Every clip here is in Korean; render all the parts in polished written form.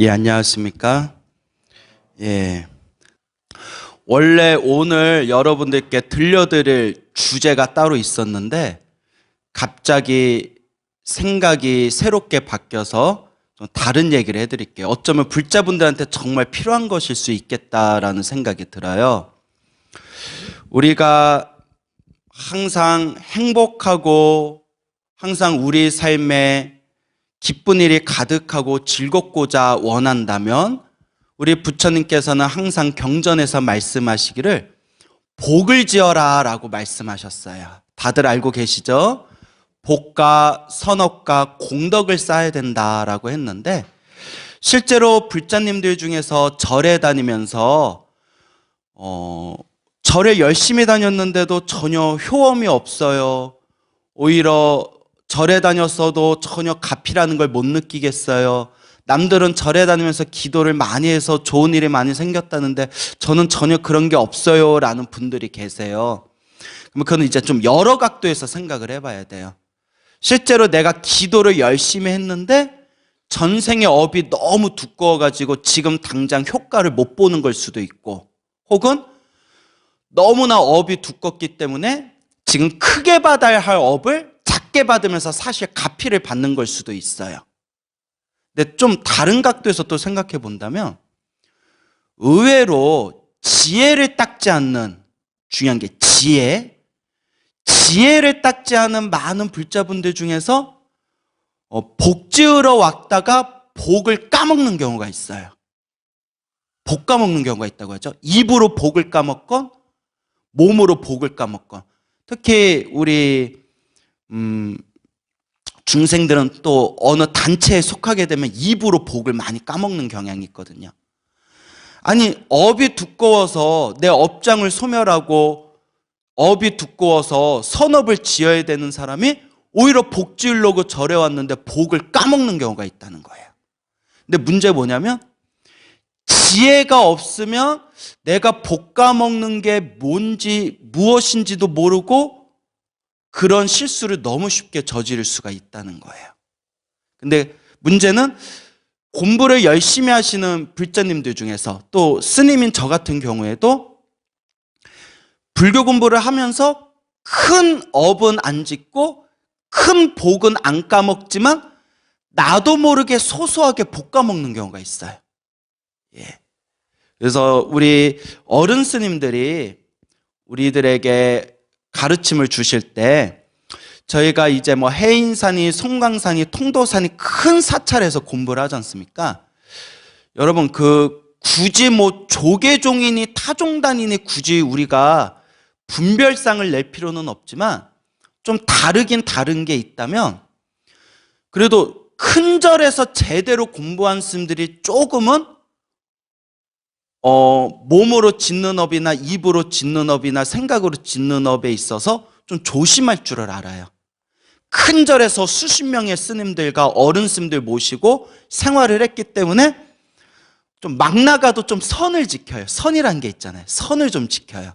예, 안녕하십니까? 예. 원래 오늘 여러분들께 들려드릴 주제가 따로 있었는데 갑자기 생각이 새롭게 바뀌어서 좀 다른 얘기를 해드릴게요. 어쩌면 불자분들한테 정말 필요한 것일 수 있겠다라는 생각이 들어요. 우리가 항상 행복하고 항상 우리 삶에 기쁜 일이 가득하고 즐겁고자 원한다면 우리 부처님께서는 항상 경전에서 말씀하시기를 복을 지어라 라고 말씀하셨어요. 다들 알고 계시죠? 복과 선업과 공덕을 쌓아야 된다라고 했는데 실제로 불자님들 중에서 절에 다니면서 절에 열심히 다녔는데도 전혀 효험이 없어요. 오히려 절에 다녔어도 전혀 가피라는 걸 못 느끼겠어요. 남들은 절에 다니면서 기도를 많이 해서 좋은 일이 많이 생겼다는데 저는 전혀 그런 게 없어요 라는 분들이 계세요. 그럼 그건 이제 좀 여러 각도에서 생각을 해봐야 돼요. 실제로 내가 기도를 열심히 했는데 전생의 업이 너무 두꺼워가지고 지금 당장 효과를 못 보는 걸 수도 있고, 혹은 너무나 업이 두껍기 때문에 지금 크게 받아야 할 업을 작게 받으면서 사실 가피를 받는 걸 수도 있어요. 근데 좀 다른 각도에서 또 생각해 본다면 의외로 지혜를 닦지 않는, 중요한 게 지혜를 닦지 않은 많은 불자분들 중에서 복 지으러 왔다가 복을 까먹는 경우가 있어요. 복 까먹는 경우가 있다고 하죠. 입으로 복을 까먹건 몸으로 복을 까먹건. 특히 우리 중생들은 또 어느 단체에 속하게 되면 입으로 복을 많이 까먹는 경향이 있거든요. 아니, 업이 두꺼워서 내 업장을 소멸하고 업이 두꺼워서 선업을 지어야 되는 사람이 오히려 복 지으려고 절에 왔는데 복을 까먹는 경우가 있다는 거예요. 근데 문제 뭐냐면 지혜가 없으면 내가 복 까먹는 게 뭔지 무엇인지도 모르고 그런 실수를 너무 쉽게 저지를 수가 있다는 거예요. 근데 문제는 공부를 열심히 하시는 불자님들 중에서 또 스님인 저 같은 경우에도 불교 공부를 하면서 큰 업은 안 짓고 큰 복은 안 까먹지만 나도 모르게 소소하게 복 까먹는 경우가 있어요. 예. 그래서 우리 어른 스님들이 우리들에게 가르침을 주실 때 저희가 이제 뭐 해인산이, 송광산이, 통도산이 큰 사찰에서 공부를 하지 않습니까? 여러분, 굳이 뭐 조계종이니 타종단이니 굳이 우리가 분별상을 낼 필요는 없지만 좀 다르긴 다른 게 있다면 그래도 큰 절에서 제대로 공부한 스님들이 조금은 몸으로 짓는 업이나 입으로 짓는 업이나 생각으로 짓는 업에 있어서 좀 조심할 줄을 알아요. 큰 절에서 수십 명의 스님들과 어른 스님들 모시고 생활을 했기 때문에 좀 막 나가도 좀 선을 지켜요. 선이란 게 있잖아요. 선을 좀 지켜요.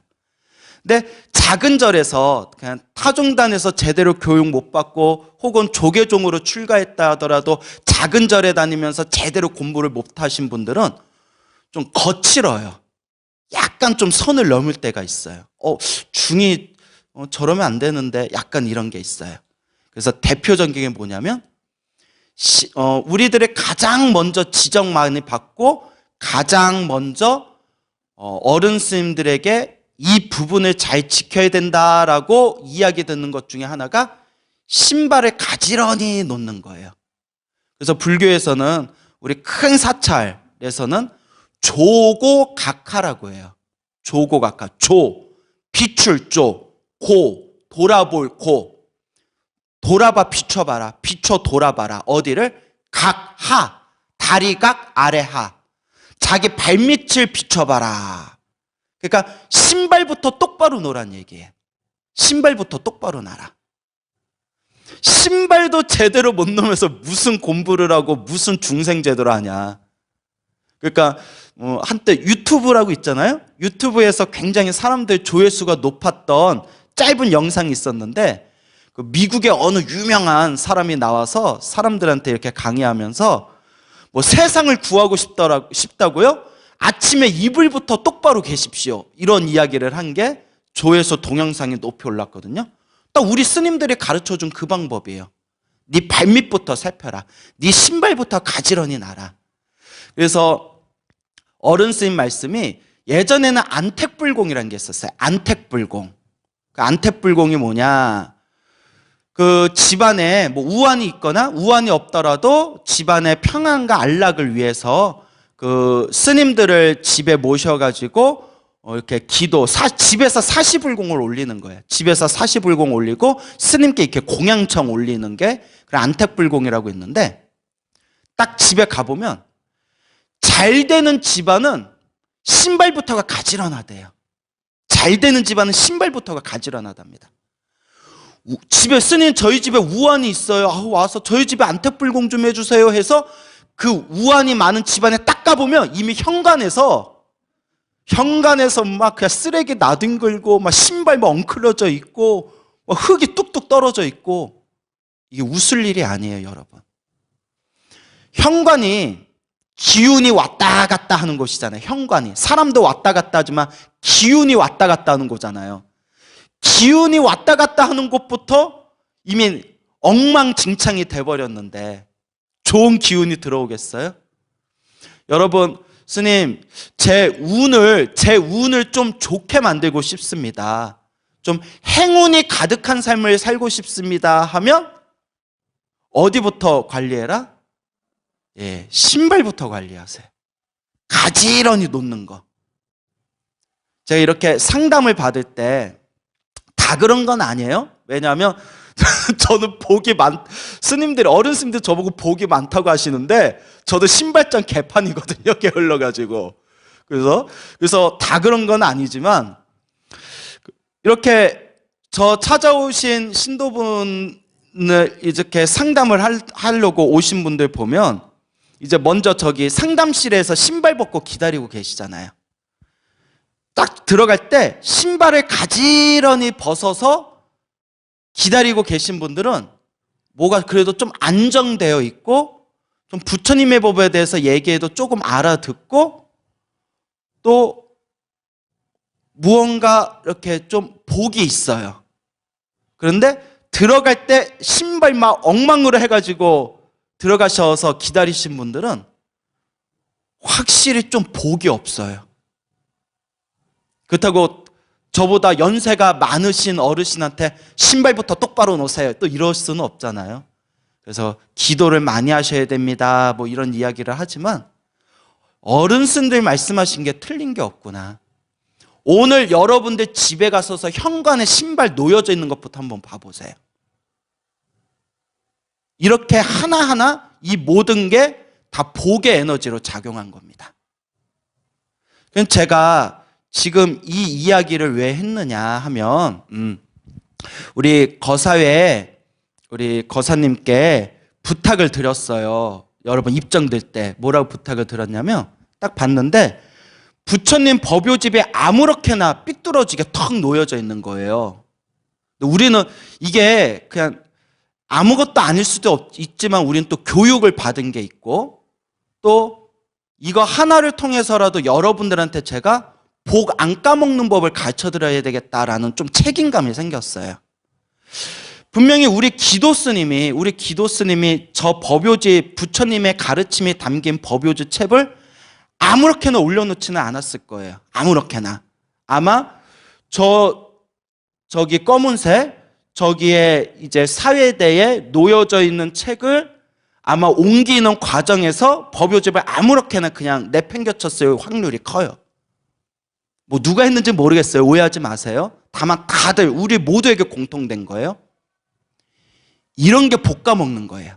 근데 작은 절에서 그냥 타종단에서 제대로 교육 못 받고 혹은 조계종으로 출가했다 하더라도 작은 절에 다니면서 제대로 공부를 못 하신 분들은 좀 거칠어요. 약간 좀 선을 넘을 때가 있어요. 중이 저러면 안 되는데 약간 이런 게 있어요. 그래서 대표적인 게 뭐냐면 우리들의 가장 먼저 지적 많이 받고 가장 먼저 어른 스님들에게 이 부분을 잘 지켜야 된다라고 이야기 듣는 것 중에 하나가 신발을 가지런히 놓는 거예요. 그래서 불교에서는 우리 큰 사찰에서는 조고각하라고 해요. 조고각하. 비출 고, 돌아볼 고. 돌아봐, 비춰봐라. 비춰 돌아봐라. 어디를? 각하. 다리각 아래하. 자기 발밑을 비춰봐라. 그러니까 신발부터 똑바로 놓으란 얘기예요. 신발부터 똑바로 놔라. 신발도 제대로 못 놓으면서 무슨 공부를 하고 무슨 중생 제도를 하냐. 그러니까 한때 유튜브라고 있잖아요. 유튜브에서 굉장히 사람들 조회수가 높았던 짧은 영상이 있었는데 미국의 어느 유명한 사람이 나와서 사람들한테 이렇게 강의하면서 뭐 세상을 구하고 싶다고요? 아침에 이불부터 똑바로 계십시오. 이런 이야기를 한 게 조회수 동영상이 높이 올랐거든요. 딱 우리 스님들이 가르쳐준 그 방법이에요. 네 발밑부터 살펴라. 네 신발부터 가지런히 놔라. 그래서 어른 스님 말씀이 예전에는 안택불공이라는 게 있었어요. 안택불공. 그 안택불공이 뭐냐? 그 집안에 뭐 우환이 있거나 우환이 없더라도 집안의 평안과 안락을 위해서 그 스님들을 집에 모셔가지고 이렇게 집에서 사시불공을 올리는 거예요. 집에서 사시불공 올리고 스님께 이렇게 공양청 올리는 게 안택불공이라고 있는데, 딱 집에 가보면 잘 되는 집안은 신발부터가 가지런하대요. 잘 되는 집안은 신발부터가 가지런하답니다. 집에 스님 저희 집에 우환이 있어요. 와서 저희 집에 안택불공 좀 해주세요 해서 그 우환이 많은 집안에 딱 가보면 이미 현관에서 막 그냥 쓰레기 나뒹굴고 막 신발 막 엉클어져 있고 막 흙이 뚝뚝 떨어져 있고, 이게 웃을 일이 아니에요, 여러분. 현관이 기운이 왔다 갔다 하는 곳이잖아요. 현관이 사람도 왔다 갔다 하지만 기운이 왔다 갔다 하는 거잖아요. 기운이 왔다 갔다 하는 곳부터 이미 엉망진창이 돼버렸는데 좋은 기운이 들어오겠어요? 여러분, 스님, 제 운을 좀 좋게 만들고 싶습니다. 좀 행운이 가득한 삶을 살고 싶습니다 하면 어디부터 관리해라? 예, 신발부터 관리하세요. 가지런히 놓는 거. 제가 이렇게 상담을 받을 때 다 그런 건 아니에요. 왜냐하면 저는 스님들이, 어른 스님들 저보고 복이 많다고 하시는데 저도 신발장 개판이거든요. 게을러가지고. 그래서 다 그런 건 아니지만, 이렇게 저 찾아오신 신도분을 이렇게 상담을 하려고 오신 분들 보면 이제 먼저 저기 상담실에서 신발 벗고 기다리고 계시잖아요. 딱 들어갈 때 신발을 가지런히 벗어서 기다리고 계신 분들은 뭐가 그래도 좀 안정되어 있고, 좀 부처님의 법에 대해서 얘기해도 조금 알아듣고, 또 무언가 이렇게 좀 복이 있어요. 그런데 들어갈 때 신발 막 엉망으로 해가지고 들어가셔서 기다리신 분들은 확실히 좀 복이 없어요. 그렇다고 저보다 연세가 많으신 어르신한테 신발부터 똑바로 놓으세요, 또 이럴 수는 없잖아요. 그래서 기도를 많이 하셔야 됩니다, 뭐 이런 이야기를 하지만 어른들 말씀하신 게 틀린 게 없구나. 오늘 여러분들 집에 가서서 현관에 신발 놓여져 있는 것부터 한번 봐보세요. 이렇게 하나하나 이 모든 게 다 복의 에너지로 작용한 겁니다. 그럼 제가 지금 이 이야기를 왜 했느냐 하면, 우리 거사회에 우리 거사님께 부탁을 드렸어요. 여러분 입장될 때 뭐라고 부탁을 드렸냐면, 딱 봤는데 부처님 법요집에 아무렇게나 삐뚤어지게 턱 놓여져 있는 거예요. 우리는 이게 그냥 아무것도 아닐 수도 있지만 우리는 또 교육을 받은 게 있고, 또 이거 하나를 통해서라도 여러분들한테 제가 복 안 까먹는 법을 가르쳐 드려야 되겠다라는 좀 책임감이 생겼어요. 분명히 우리 기도 스님이 저 법요지, 부처님의 가르침이 담긴 법요지 책을 아무렇게나 올려놓지는 않았을 거예요. 아무렇게나. 아마 저기 검은색, 저기에 이제 사회대에 놓여져 있는 책을 아마 옮기는 과정에서 법요집을 아무렇게나 그냥 내팽겨쳤을 확률이 커요. 뭐 누가 했는지 모르겠어요. 오해하지 마세요. 다만 다들 우리 모두에게 공통된 거예요. 이런 게 복 까먹는 거예요.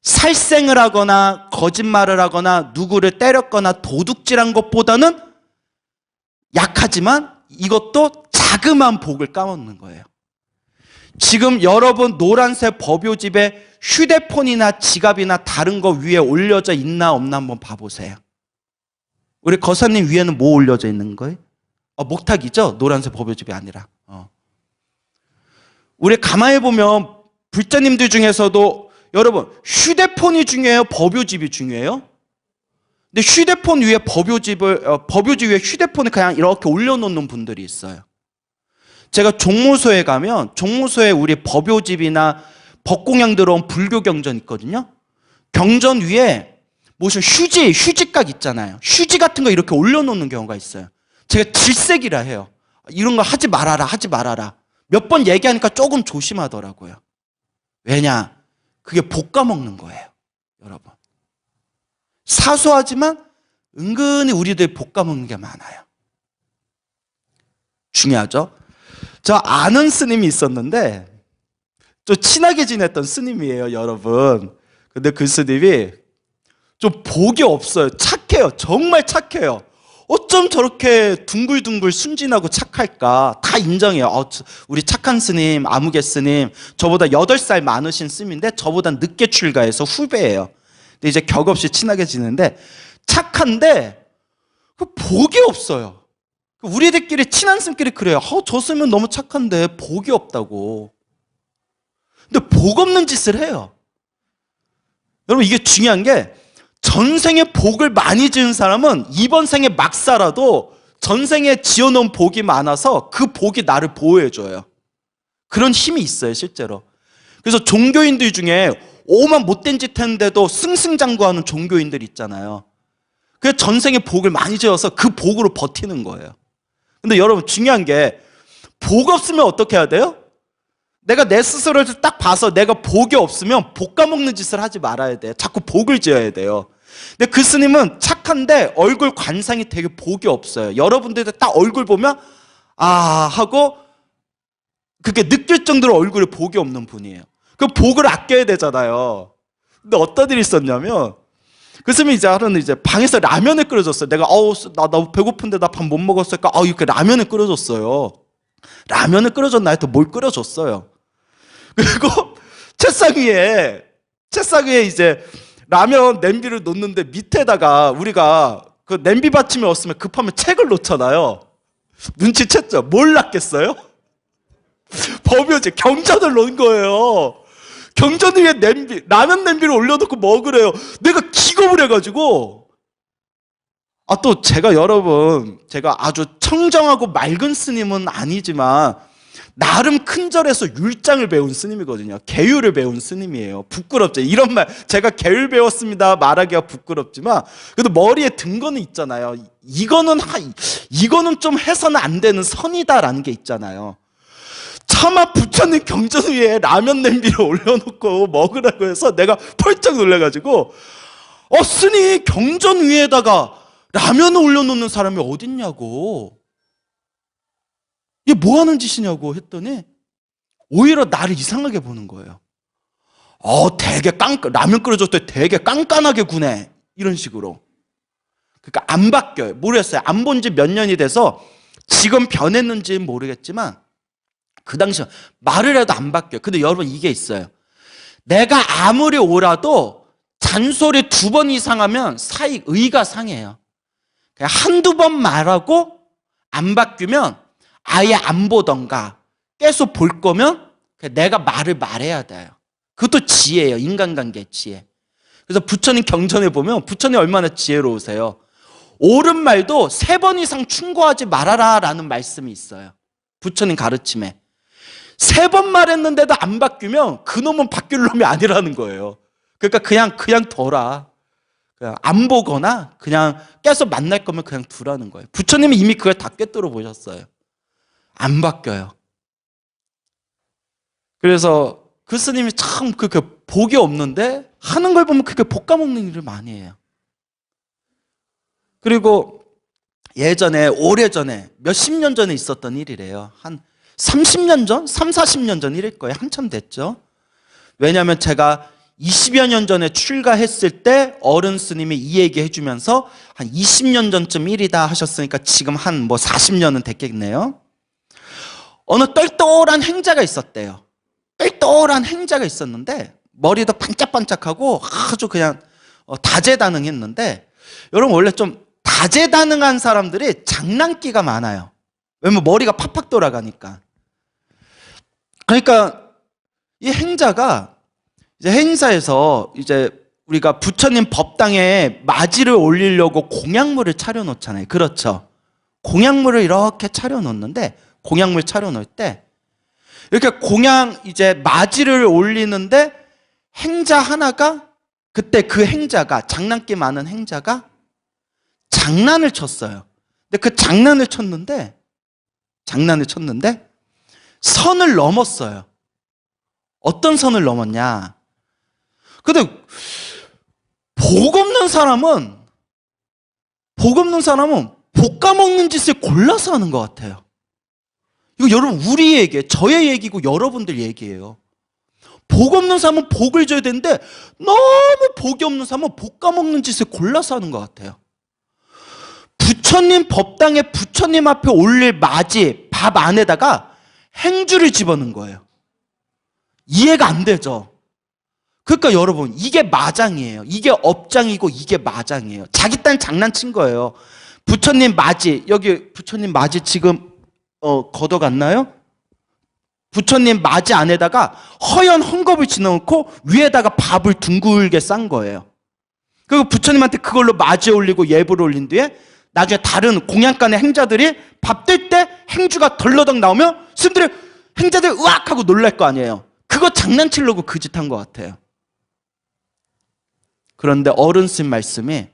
살생을 하거나 거짓말을 하거나 누구를 때렸거나 도둑질한 것보다는 약하지만 이것도 자그마한 복을 까먹는 거예요. 지금 여러분 노란색 법요집에 휴대폰이나 지갑이나 다른 거 위에 올려져 있나 없나 한번 봐보세요. 우리 거사님 위에는 뭐 올려져 있는 거예요? 목탁이죠? 노란색 법요집이 아니라. 우리 가만히 보면 불자님들 중에서도 여러분, 휴대폰이 중요해요? 법요집이 중요해요? 근데 휴대폰 위에 법요집 위에 휴대폰을 그냥 이렇게 올려놓는 분들이 있어요. 제가 종무소에 가면 종무소에 우리 법요집이나 법공양 들어온 불교 경전 있거든요. 경전 위에 무슨 휴지각 있잖아요. 휴지 같은 거 이렇게 올려놓는 경우가 있어요. 제가 질색이라 해요. 이런 거 하지 말아라, 하지 말아라. 몇 번 얘기하니까 조금 조심하더라고요. 왜냐? 그게 볶아먹는 거예요, 여러분. 사소하지만 은근히 우리들이 볶아먹는 게 많아요. 중요하죠? 저 아는 스님이 있었는데 좀 친하게 지냈던 스님이에요, 여러분. 근데 그 스님이 좀 복이 없어요. 착해요. 정말 착해요. 어쩜 저렇게 둥글둥글 순진하고 착할까? 다 인정해요. 우리 착한 스님, 아무개 스님, 저보다 8살 많으신 스님인데 저보다 늦게 출가해서 후배예요. 근데 이제 격없이 친하게 지내는데 착한데 그 복이 없어요. 우리들끼리 친한 스님끼리 그래요. 저 스님은 너무 착한데 복이 없다고. 근데 복 없는 짓을 해요. 여러분, 이게 중요한 게 전생에 복을 많이 지은 사람은 이번 생에 막 살아도 전생에 지어놓은 복이 많아서 그 복이 나를 보호해줘요. 그런 힘이 있어요, 실제로. 그래서 종교인들 중에 오만 못된 짓 했는데도 승승장구하는 종교인들 있잖아요. 그래서 전생에 복을 많이 지어서 그 복으로 버티는 거예요. 근데 여러분, 중요한 게 복 없으면 어떻게 해야 돼요? 내가 내 스스로를 딱 봐서 내가 복이 없으면 볶아먹는 짓을 하지 말아야 돼요. 자꾸 복을 지어야 돼요. 근데 그 스님은 착한데 얼굴 관상이 되게 복이 없어요. 여러분들도 딱 얼굴 보면 하고 그게 느낄 정도로 얼굴에 복이 없는 분이에요. 그 복을 아껴야 되잖아요. 근데 어떤 일이 있었냐면 그 스님이 이제 방에서 라면을 끓여줬어요. 내가 나 배고픈데 나 밥 못 먹었으니까 이렇게 라면을 끓여줬어요. 라면을 끓여줬나 해도 뭘 끓여줬어요. 그리고 책상 위에 이제 라면 냄비를 놓는데 밑에다가 우리가 그 냄비 받침이 없으면 급하면 책을 놓잖아요. 눈치챘죠? 뭘 놨겠어요? 법요지 경전을 놓은 거예요. 경전 위에 라면 냄비를 올려놓고 먹으래요. 내가 기겁을 해가지고 또 제가 아주 청정하고 맑은 스님은 아니지만 나름 큰 절에서 율장을 배운 스님이거든요. 계율을 배운 스님이에요. 부끄럽죠. 이런 말, 제가 계율 배웠습니다 말하기가 부끄럽지만 그래도 머리에 든 거는 있잖아요. 이거는 좀 해서는 안 되는 선이다라는 게 있잖아요. 차마 부처님 경전 위에 라면 냄비를 올려놓고 먹으라고 해서 내가 펄쩍 놀라가지고 스님 경전 위에다가 라면을 올려놓는 사람이 어딨냐고, 이게 뭐 하는 짓이냐고 했더니 오히려 나를 이상하게 보는 거예요. 되게 라면 끓여줬더니 되게 깐깐하게 구네, 이런 식으로. 그러니까 안 바뀌어요. 모르겠어요. 안 본 지 몇 년이 돼서 지금 변했는지는 모르겠지만 그 당시 말을 해도 안 바뀌어요. 근데 여러분, 이게 있어요. 내가 아무리 옳아도 잔소리 2번 이상 하면 의가 상해요. 그냥 한두 번 말하고 안 바뀌면 아예 안 보던가 계속 볼 거면 내가 말을 말해야 돼요. 그것도 지혜예요. 인간관계 지혜. 그래서 부처님 경전에 보면 부처님 얼마나 지혜로우세요. 옳은 말도 3번 이상 충고하지 말아라 라는 말씀이 있어요. 부처님 가르침에 3번 말했는데도 안 바뀌면 그놈은 바뀔 놈이 아니라는 거예요. 그러니까 그냥 둬라. 그냥 안 보거나 그냥 계속 만날 거면 그냥 두라는 거예요. 부처님이 이미 그걸 다 꿰뚫어 보셨어요. 안 바뀌어요. 그래서 그 스님이 참 그렇게 복이 없는데 하는 걸 보면 그렇게 볶아먹는 일을 많이 해요. 그리고 오래전에 몇십 년 전에 있었던 일이래요. 한 30년 전? 3, 40년 전 일일 거예요. 한참 됐죠. 왜냐하면 제가 20여 년 전에 출가했을 때 어른 스님이 이 얘기 해주면서 한 20년 전쯤 일이다 하셨으니까 지금 한 40년은 됐겠네요. 어느 똘똘한 행자가 있었대요. 똘똘한 행자가 있었는데 머리도 반짝반짝하고 아주 그냥 다재다능했는데, 여러분 원래 좀 다재다능한 사람들이 장난기가 많아요. 왜냐면 머리가 팍팍 돌아가니까. 그러니까 이 행자가 이제 행사에서 이제 우리가 부처님 법당에 맞이를 올리려고 공약물을 차려놓잖아요. 그렇죠? 공약물을 이렇게 차려놓는데, 공약물 차려놓을 때 이렇게 이제 맞이를 올리는데 행자 하나가, 그때 그 행자가, 장난기 많은 행자가 장난을 쳤어요. 근데 그 장난을 쳤는데 선을 넘었어요. 어떤 선을 넘었냐? 근데 복 없는 사람은 복 까먹는 짓을 골라서 하는 것 같아요. 이거 여러분 우리 얘기, 저의 얘기고 여러분들 얘기예요. 복 없는 사람은 복을 줘야 되는데 너무 복이 없는 사람은 복 까먹는 짓을 골라서 하는 것 같아요. 부처님 법당에 부처님 앞에 올릴 맞이 밥 안에다가 행주를 집어넣은 거예요. 이해가 안 되죠? 그러니까 여러분, 이게 마장이에요. 이게 업장이고 이게 마장이에요. 자기 딴 장난친 거예요. 부처님 맞이, 여기 부처님 맞이 지금 걷어갔나요? 부처님 맞이 안에다가 허연 헝겊을 지어놓고 위에다가 밥을 둥글게 싼 거예요. 그리고 부처님한테 그걸로 맞이 올리고 예불을 올린 뒤에 나중에 다른 공양간의 행자들이 밥 뜰 때 행주가 덜러덩 나오면 스님들이, 행자들이 으악 하고 놀랄 거 아니에요. 그거 장난치려고 그 짓 한 것 같아요. 그런데 어른 스님 말씀이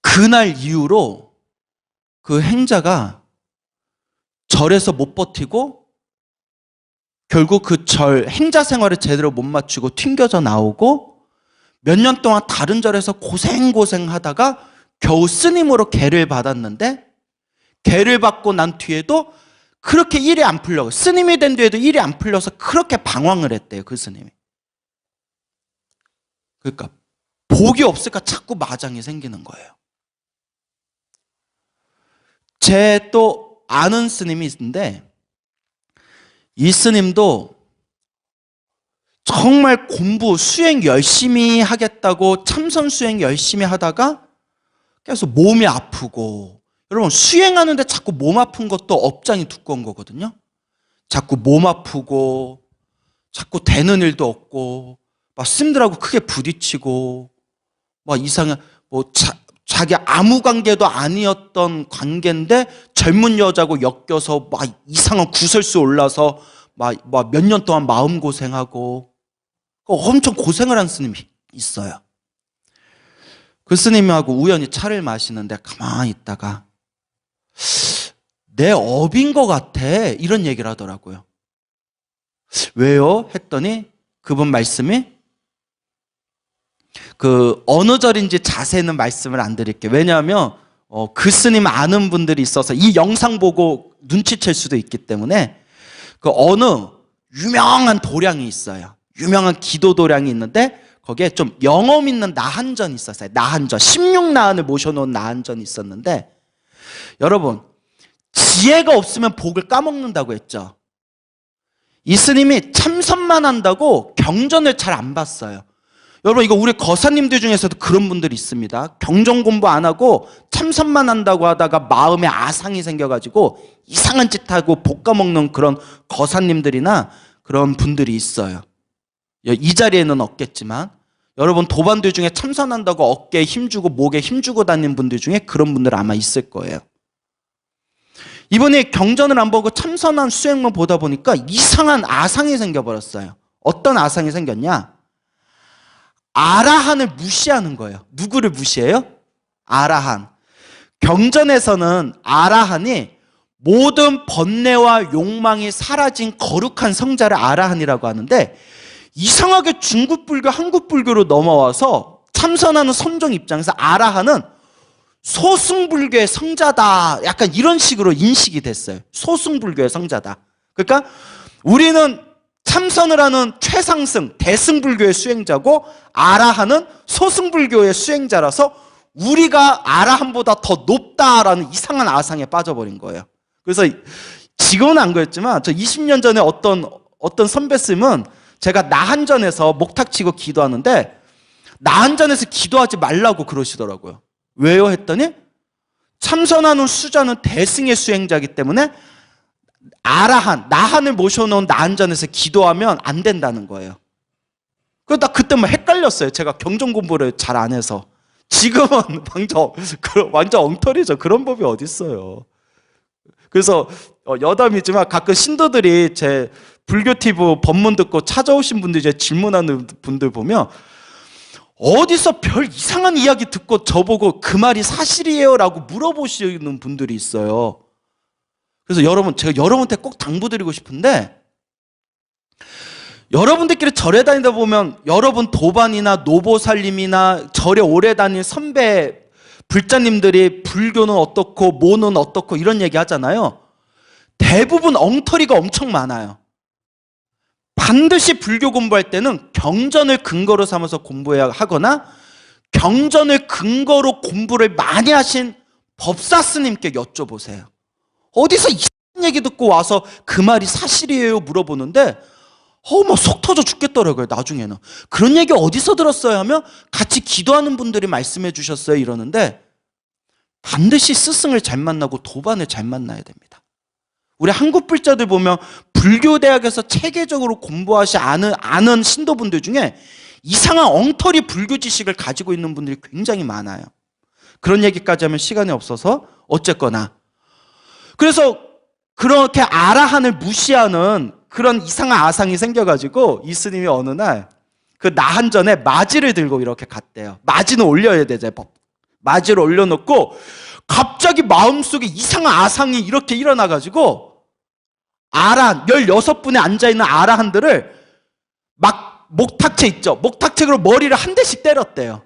그날 이후로 그 행자가 절에서 못 버티고 결국 그 절 행자 생활을 제대로 못 마치고 튕겨져 나오고 몇 년 동안 다른 절에서 고생 하다가 겨우 스님으로 계를 받았는데, 계를 받고 난 뒤에도 그렇게 일이 안 풀려고, 스님이 된 뒤에도 일이 안 풀려서 그렇게 방황을 했대요, 그 스님이. 그러니까 복이 없으니까 자꾸 마장이 생기는 거예요. 제 또 아는 스님이 있는데, 이 스님도 정말 공부, 수행 열심히 하겠다고 참선 수행 열심히 하다가 계속 몸이 아프고, 여러분 수행하는데 자꾸 몸 아픈 것도 업장이 두꺼운 거거든요. 자꾸 몸 아프고 자꾸 되는 일도 없고 막 스님들하고 크게 부딪히고 막 이상한 자기 아무 관계도 아니었던 관계인데 젊은 여자고 엮여서 막 이상한 구설수 올라서 막 몇 년 동안 마음고생하고 엄청 고생을 한 스님이 있어요. 그 스님하고 우연히 차를 마시는데 가만히 있다가 내 업인 것 같아, 이런 얘기를 하더라고요. 왜요? 했더니 그분 말씀이, 그 어느 절인지 자세는 말씀을 안 드릴게요. 왜냐하면 그 스님 아는 분들이 있어서 이 영상 보고 눈치챌 수도 있기 때문에, 그 어느 유명한 도량이 있어요. 유명한 기도 도량이 있는데 거기에 좀 영험 있는 나한전이 있었어요. 나한전, 16나한을 모셔놓은 나한전이 있었는데, 여러분 지혜가 없으면 복을 까먹는다고 했죠. 이 스님이 참선만 한다고 경전을 잘 안 봤어요. 여러분 이거 우리 거사님들 중에서도 그런 분들이 있습니다. 경전 공부 안 하고 참선만 한다고 하다가 마음에 아상이 생겨가지고 이상한 짓 하고 복 까먹는 그런 거사님들이나 그런 분들이 있어요. 이 자리에는 없겠지만 여러분 도반들 중에 참선한다고 어깨에 힘주고 목에 힘주고 다니는 분들 중에 그런 분들 아마 있을 거예요. 이번에 경전을 안 보고 참선한 수행만 보다 보니까 이상한 아상이 생겨버렸어요. 어떤 아상이 생겼냐? 아라한을 무시하는 거예요. 누구를 무시해요? 아라한. 경전에서는 아라한이 모든 번뇌와 욕망이 사라진 거룩한 성자를 아라한이라고 하는데, 이상하게 중국 불교, 한국 불교로 넘어와서 참선하는 선종 입장에서 아라한은 소승불교의 성자다, 약간 이런 식으로 인식이 됐어요. 소승불교의 성자다. 그러니까 우리는 참선을 하는 최상승 대승불교의 수행자고 아라한은 소승불교의 수행자라서 우리가 아라한보다 더 높다라는 이상한 아상에 빠져버린 거예요. 그래서 지금은 안 그랬지만 저 20년 전에 어떤 선배 스님은 제가 나한전에서 목탁 치고 기도하는데 나한전에서 기도하지 말라고 그러시더라고요. 왜요? 했더니 참선하는 수자는 대승의 수행자이기 때문에 아라한, 나한을 모셔놓은 나한전에서 기도하면 안 된다는 거예요. 나 그때 막 헷갈렸어요. 제가 경전 공부를 잘 안 해서. 지금은 완전 엉터리죠. 그런 법이 어디 있어요. 그래서 여담이지만 가끔 신도들이 제 불교 TV 법문 듣고 찾아오신 분들, 이제 질문하는 분들 보면 어디서 별 이상한 이야기 듣고 저보고 그 말이 사실이에요 라고 물어보시는 분들이 있어요. 그래서 제가 여러분한테 꼭 당부드리고 싶은데, 여러분들끼리 절에 다니다 보면 여러분 도반이나 노보살님이나 절에 오래 다닌 선배 불자님들이 불교는 어떻고 뭐는 어떻고 이런 얘기 하잖아요. 대부분 엉터리가 엄청 많아요. 반드시 불교 공부할 때는 경전을 근거로 삼아서 공부해야 하거나, 경전을 근거로 공부를 많이 하신 법사 스님께 여쭤보세요. 어디서 이상한 얘기 듣고 와서 그 말이 사실이에요 물어보는데 막 속 터져 죽겠더라고요. 나중에는 그런 얘기 어디서 들었어요 하면 같이 기도하는 분들이 말씀해 주셨어요 이러는데, 반드시 스승을 잘 만나고 도반을 잘 만나야 됩니다. 우리 한국 불자들 보면 불교대학에서 체계적으로 공부하시 아는 신도분들 중에 이상한 엉터리 불교 지식을 가지고 있는 분들이 굉장히 많아요. 그런 얘기까지 하면 시간이 없어서 어쨌거나, 그래서 그렇게 아라한을 무시하는 그런 이상한 아상이 생겨가지고 이 스님이 어느 날 그 나한전에 마지를 들고 이렇게 갔대요. 마지는 올려야 되죠. 마지를 올려놓고 갑자기 마음속에 이상한 아상이 이렇게 일어나가지고 아라한 16분에 앉아있는 아라한들을 막 목탁채 있죠. 목탁채로 머리를 한 대씩 때렸대요.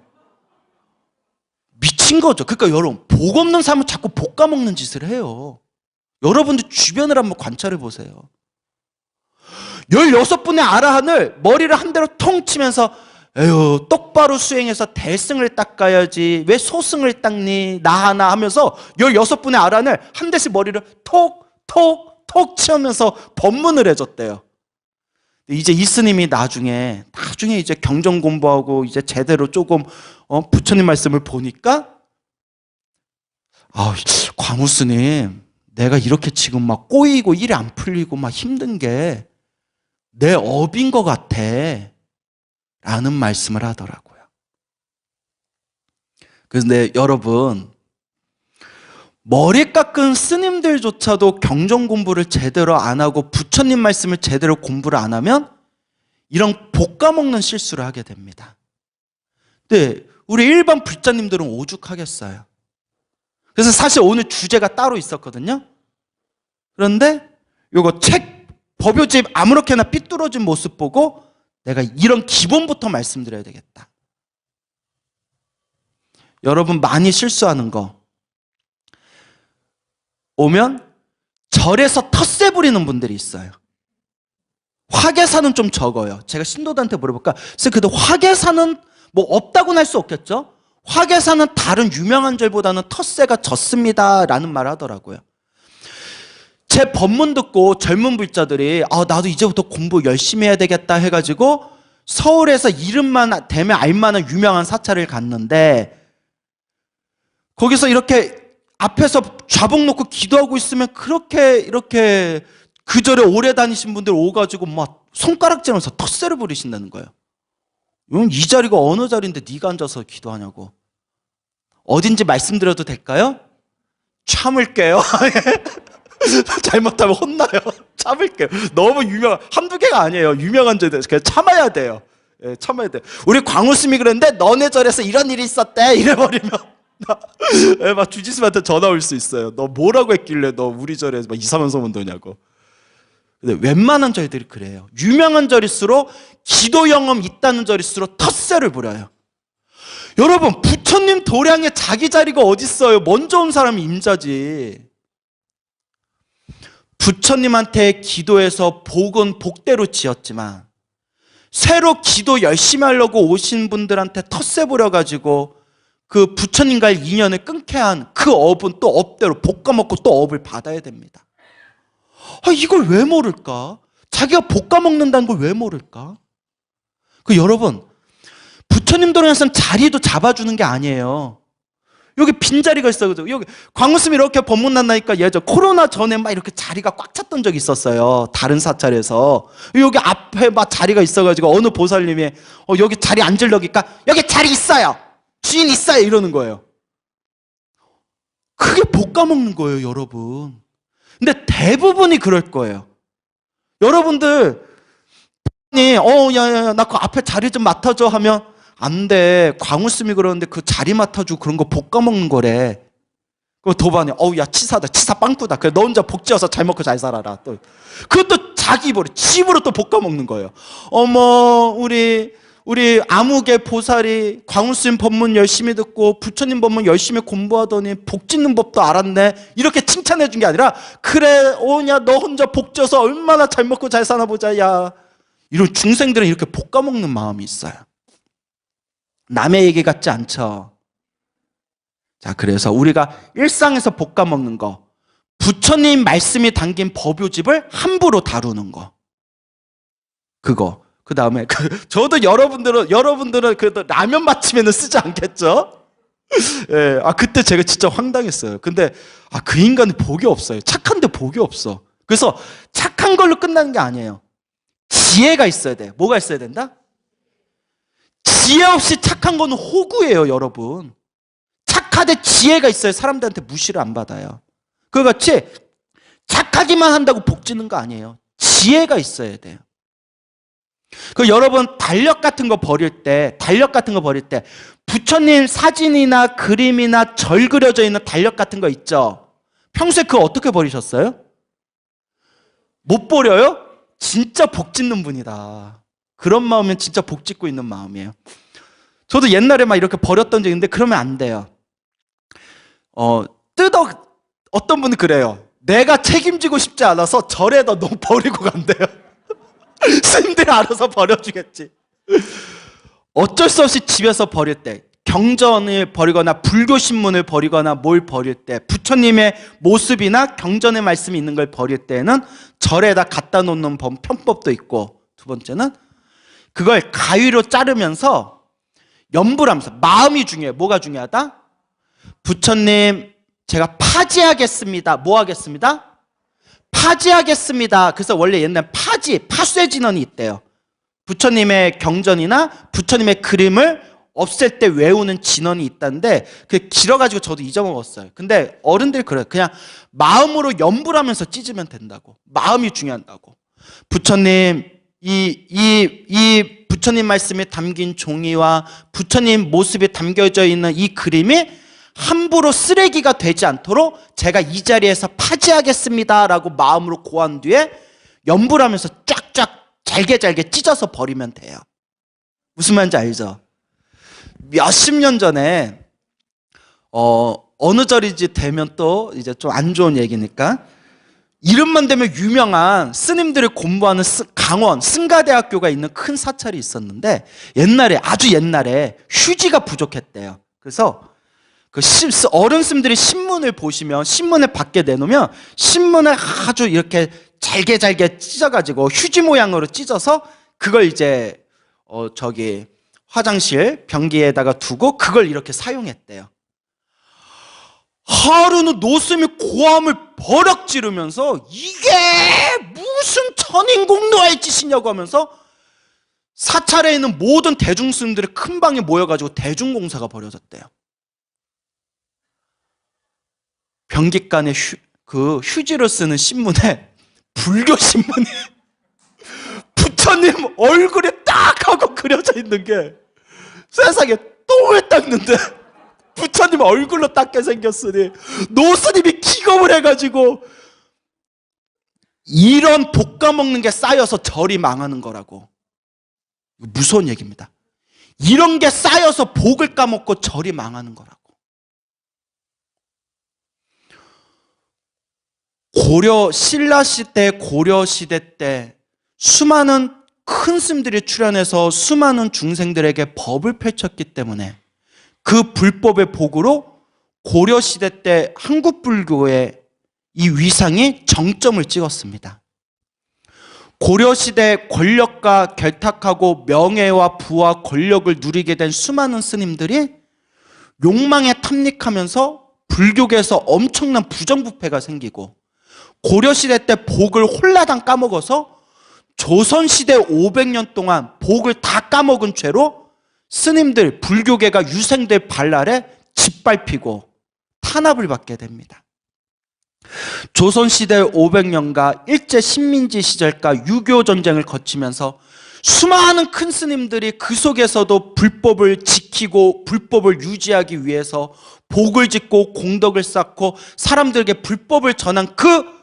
미친 거죠. 그러니까 여러분, 복 없는 사람은 자꾸 복 까먹는 짓을 해요. 여러분들 주변을 한번 관찰해 보세요. 16분의 아라한을 머리를 한 대로 통 치면서 에휴, 똑바로 수행해서 대승을 닦아야지 왜 소승을 닦니 나하나 하면서 16분의 아라한을 한 대씩 머리를 톡 치면서 법문을 해줬대요. 이제 이 스님이 나중에 이제 경전 공부하고 이제 제대로 조금 부처님 말씀을 보니까, 광우 스님, 내가 이렇게 지금 막 꼬이고 일이 안 풀리고 막 힘든 게 내 업인 것 같아 라는 말씀을 하더라고요. 그래서 여러분, 머리 깎은 스님들조차도 경전 공부를 제대로 안 하고 부처님 말씀을 제대로 공부를 안 하면 이런 복 까먹는 실수를 하게 됩니다. 근데 우리 일반 불자님들은 오죽하겠어요. 그래서 사실 오늘 주제가 따로 있었거든요. 그런데 요거 책 법요집 아무렇게나 삐뚤어진 모습 보고 내가 이런 기본부터 말씀드려야 되겠다. 여러분, 많이 실수하는 거 오면 절에서 텃세 부리는 분들이 있어요. 화계사는 좀 적어요. 제가 신도들한테 물어볼까? 그래도 화계사는 뭐 없다고는 할 수 없겠죠? 화계사는 다른 유명한 절보다는 텃세가 적습니다 라는 말을 하더라고요. 제 법문 듣고 젊은 불자들이 나도 이제부터 공부 열심히 해야 되겠다 해가지고 서울에서 이름만 대면 알만한 유명한 사찰을 갔는데, 거기서 이렇게 앞에서 좌복 놓고 기도하고 있으면 그렇게 이렇게 그 절에 오래 다니신 분들 오가지고 막 손가락질하면서 텃세를 부리신다는 거예요. 이 자리가 어느 자리인데 네가 앉아서 기도하냐고. 어딘지 말씀드려도 될까요? 참을게요. 잘못하면 혼나요. 참을게요. 너무 한두 개가 아니에요. 유명한 절에 그냥 참아야 돼요. 참아야 돼요. 우리 광우스님이 그랬는데 너네 절에서 이런 일이 있었대 이래버리면 막 주지스한테 전화 올 수 있어요. 너 뭐라고 했길래 너 우리 절에 막 이사만 소문 도냐고. 근데 웬만한 절들이 그래요. 유명한 절일수록 기도 영험 있다는 절일수록 텃세를 부려요. 여러분, 부처님 도량에 자기 자리가 어딨어요. 먼저 온 사람이 임자지. 부처님한테 기도해서 복은 복대로 지었지만 새로 기도 열심히 하려고 오신 분들한테 텃세 부려가지고 그 부처님과의 인연을 끊게 한 그 업은 또 업대로 볶아먹고 또 업을 받아야 됩니다. 이걸 왜 모를까? 자기가 볶아먹는다는 걸 왜 모를까? 여러분, 부처님 도량에서는 자리도 잡아주는 게 아니에요. 여기 빈자리가 있어요. 그죠? 여기 광우스님이 이렇게 법문난다니까 예전 코로나 전에 막 이렇게 자리가 꽉 찼던 적이 있었어요. 다른 사찰에서. 여기 앞에 막 자리가 있어가지고 어느 보살님이 여기 자리 앉으려니까 여기 자리 있어요. 주인 있어요. 이러는 거예요. 그게 복 까먹는 거예요, 여러분. 근데 대부분이 그럴 거예요. 여러분들, 야, 나 그 앞에 자리 좀 맡아줘 하면 안 돼. 광우스님이 그러는데 그 자리 맡아주고 그런 거 복 까먹는 거래. 그 도반이, 야, 치사다. 치사 빵꾸다. 그래, 너 혼자 복 지어서 잘 먹고 잘 살아라. 또. 그것도 자기 입으로, 집으로 또 복 까먹는 거예요. 어머, 우리 아무개 보살이 광우스님 법문 열심히 듣고 부처님 법문 열심히 공부하더니 복 짓는 법도 알았네. 이렇게 칭찬해 준 게 아니라, 그래, 야, 너 혼자 복 져서 얼마나 잘 먹고 잘 사나 보자, 야. 이런 중생들은 이렇게 복 까먹는 마음이 있어요. 남의 얘기 같지 않죠. 자, 그래서 우리가 일상에서 복 까먹는 거, 부처님 말씀이 담긴 법요집을 함부로 다루는 거, 그거. 그 다음에 저도 여러분들은 그래도 라면 받침에는 쓰지 않겠죠? 예, 그때 제가 진짜 황당했어요. 근데 그 인간은 복이 없어요. 착한데 복이 없어. 그래서 착한 걸로 끝나는 게 아니에요. 지혜가 있어야 돼. 뭐가 있어야 된다? 지혜 없이 착한 거는 호구예요, 여러분. 착하되 지혜가 있어야 사람들한테 무시를 안 받아요. 그같이 착하기만 한다고 복 지는 거 아니에요. 지혜가 있어야 돼요. 여러분 달력 같은 거 버릴 때 부처님 사진이나 그림이나 절 그려져 있는 달력 같은 거 있죠? 평소에 그거 어떻게 버리셨어요? 못 버려요? 진짜 복 짓는 분이다. 그런 마음은 진짜 복 짓고 있는 마음이에요. 저도 옛날에 막 이렇게 버렸던 적이 있는데 그러면 안 돼요. 어떤 분은 그래요. 내가 책임지고 싶지 않아서 절에다 너무 버리고 간대요. 스님들이 알아서 버려주겠지. 어쩔 수 없이 집에서 버릴 때, 경전을 버리거나 불교신문을 버리거나 뭘 버릴 때, 부처님의 모습이나 경전의 말씀이 있는 걸 버릴 때는 절에다 갖다 놓는 편법도 있고, 두 번째는 그걸 가위로 자르면서 염불하면서, 마음이 중요해요. 뭐가 중요하다? 부처님, 제가 파지하겠습니다. 뭐 하겠습니다? 파지하겠습니다. 그래서 원래 옛날 파쇄 진언이 있대요. 부처님의 경전이나 부처님의 그림을 없앨 때 외우는 진언이 있다는데 그게 길어가지고 저도 잊어먹었어요. 근데 어른들이 그래요. 그냥 마음으로 염불하면서 찢으면 된다고. 마음이 중요하다고. 부처님, 이 부처님 말씀에 담긴 종이와 부처님 모습이 담겨져 있는 이 그림이 함부로 쓰레기가 되지 않도록 제가 이 자리에서 파지하겠습니다 라고 마음으로 고한 뒤에 염불하면서 쫙쫙 잘게 찢어서 버리면 돼요. 무슨 말인지 알죠? 몇십 년 전에 어느 절이지 되면 또 이제 좀 안 좋은 얘기니까, 이름만 되면 유명한 스님들이 공부하는 강원 승가대학교가 있는 큰 사찰이 있었는데 아주 옛날에 휴지가 부족했대요. 그래서 어른 스님들이 신문을 보시면, 신문을 밖에 내놓으면 신문을 아주 이렇게 잘게 찢어가지고 휴지 모양으로 찢어서 그걸 이제 화장실 변기에다가 두고 그걸 이렇게 사용했대요. 하루는 노스님이 고함을 버럭 지르면서 이게 무슨 천인공노할 짓이냐고 하면서 사찰에 있는 모든 대중스님들이 큰 방에 모여가지고 대중공사가 벌어졌대요. 변기간에 휴지로 쓰는 신문에, 불교 신문에 부처님 얼굴이 딱 하고 그려져 있는 게, 세상에 똥을 닦는데 부처님 얼굴로 닦게 생겼으니 노스님이 기겁을 해가지고, 이런 복 까먹는 게 쌓여서 절이 망하는 거라고. 무서운 얘기입니다. 이런 게 쌓여서 복을 까먹고 절이 망하는 거라고. 신라시대, 고려시대 때 수많은 큰 스님들이 출연해서 수많은 중생들에게 법을 펼쳤기 때문에 그 불법의 복으로 고려시대 때 한국불교의 이 위상이 정점을 찍었습니다. 고려시대 권력과 결탁하고 명예와 부와 권력을 누리게 된 수많은 스님들이 욕망에 탐닉하면서 불교계에서 엄청난 부정부패가 생기고, 고려시대 때 복을 홀라당 까먹어서 조선시대 500년 동안 복을 다 까먹은 죄로 스님들, 불교계가 유생들 발날에 짓밟히고 탄압을 받게 됩니다. 조선시대 500년과 일제 식민지 시절과 유교 전쟁을 거치면서 수많은 큰 스님들이 그 속에서도 불법을 지키고 불법을 유지하기 위해서 복을 짓고 공덕을 쌓고 사람들에게 불법을 전한 그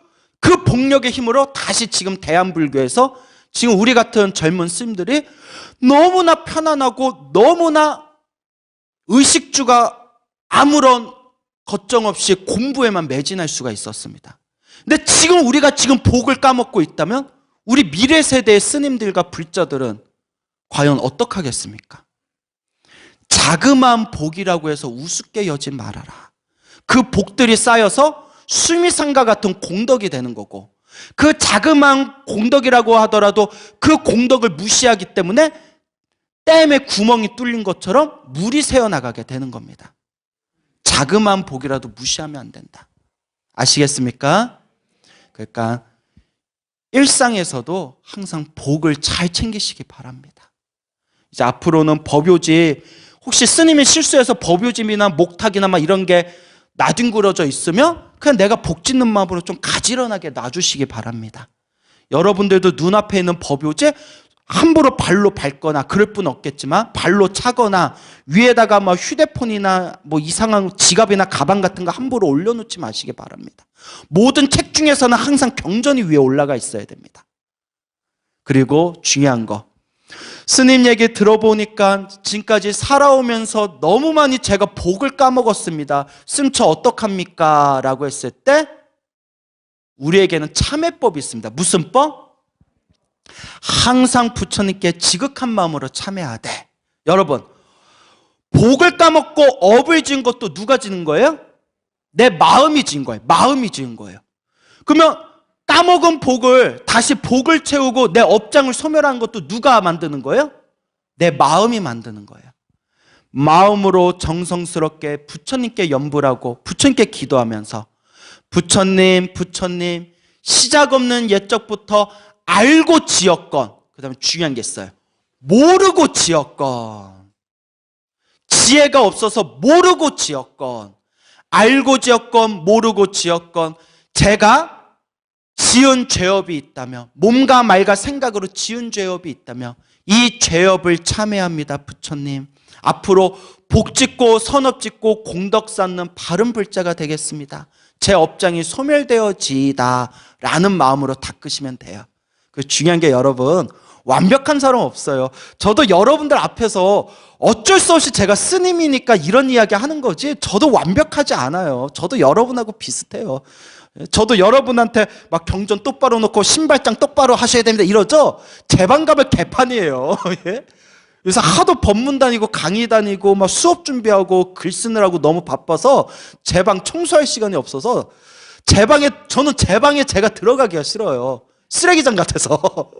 복력의 힘으로 다시 지금 대한불교에서 지금 우리 같은 젊은 스님들이 너무나 편안하고 너무나 의식주가 아무런 걱정 없이 공부에만 매진할 수가 있었습니다. 근데 지금 우리가 지금 복을 까먹고 있다면 우리 미래 세대의 스님들과 불자들은 과연 어떡하겠습니까? 자그마한 복이라고 해서 우습게 여지 말아라. 그 복들이 쌓여서 수미상과 같은 공덕이 되는 거고, 그 자그마한 공덕이라고 하더라도 그 공덕을 무시하기 때문에 댐에 구멍이 뚫린 것처럼 물이 새어나가게 되는 겁니다. 자그마한 복이라도 무시하면 안 된다. 아시겠습니까? 그러니까 일상에서도 항상 복을 잘 챙기시기 바랍니다. 이제 앞으로는 법요지, 혹시 스님이 실수해서 법요짐이나 목탁이나 막 이런 게 나뒹굴어져 있으면 그냥 내가 복 짓는 마음으로 좀 가지런하게 놔주시기 바랍니다. 여러분들도 눈앞에 있는 법요제 함부로 발로 밟거나, 그럴 뿐 없겠지만 발로 차거나 위에다가 뭐 휴대폰이나 뭐 이상한 지갑이나 가방 같은 거 함부로 올려놓지 마시기 바랍니다. 모든 책 중에서는 항상 경전이 위에 올라가 있어야 됩니다. 그리고 중요한 거, 스님 얘기 들어보니까 지금까지 살아오면서 너무 많이 제가 복을 까먹었습니다. 스님 저 어떡합니까? 라고 했을 때 우리에게는 참회법이 있습니다. 무슨 법? 항상 부처님께 지극한 마음으로 참회하되. 여러분, 복을 까먹고 업을 지은 것도 누가 지는 거예요? 내 마음이 지은 거예요. 마음이 지은 거예요. 그러면 까먹은 복을 다시 복을 채우고 내 업장을 소멸하는 것도 누가 만드는 거예요? 내 마음이 만드는 거예요. 마음으로 정성스럽게 부처님께 염불하고 부처님께 기도하면서 부처님 시작 없는 옛적부터 알고 지었건, 그 다음에 중요한 게 있어요. 모르고 지었건, 지혜가 없어서 모르고 지었건, 알고 지었건 모르고 지었건, 제가 지은 죄업이 있다며, 몸과 말과 생각으로 지은 죄업이 있다며 이 죄업을 참회합니다. 부처님, 앞으로 복 짓고 선업 짓고 공덕 쌓는 바른 불자가 되겠습니다. 제 업장이 소멸되어지이다 라는 마음으로 닦으시면 돼요. 중요한 게 여러분, 완벽한 사람 없어요. 저도 여러분들 앞에서 어쩔 수 없이 제가 스님이니까 이런 이야기 하는 거지, 저도 완벽하지 않아요. 저도 여러분하고 비슷해요. 저도 여러분한테 막 경전 똑바로 놓고 신발장 똑바로 하셔야 됩니다 이러죠? 제 방 가면 개판이에요. 그래서 하도 법문 다니고 강의 다니고 막 수업 준비하고 글 쓰느라고 너무 바빠서 제 방 청소할 시간이 없어서 저는 제 방에 제가 들어가기가 싫어요. 쓰레기장 같아서.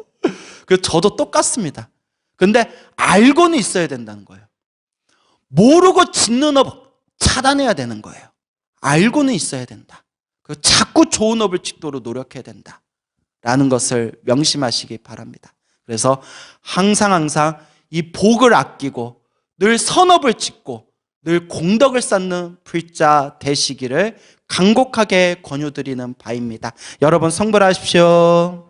그래서 저도 똑같습니다. 근데 알고는 있어야 된다는 거예요. 모르고 짓는 업 차단해야 되는 거예요. 알고는 있어야 된다. 자꾸 좋은 업을 짓도록 노력해야 된다 라는 것을 명심하시기 바랍니다. 그래서 항상 이 복을 아끼고 늘 선업을 짓고 늘 공덕을 쌓는 불자 되시기를 간곡하게 권유드리는 바입니다. 여러분 성불하십시오.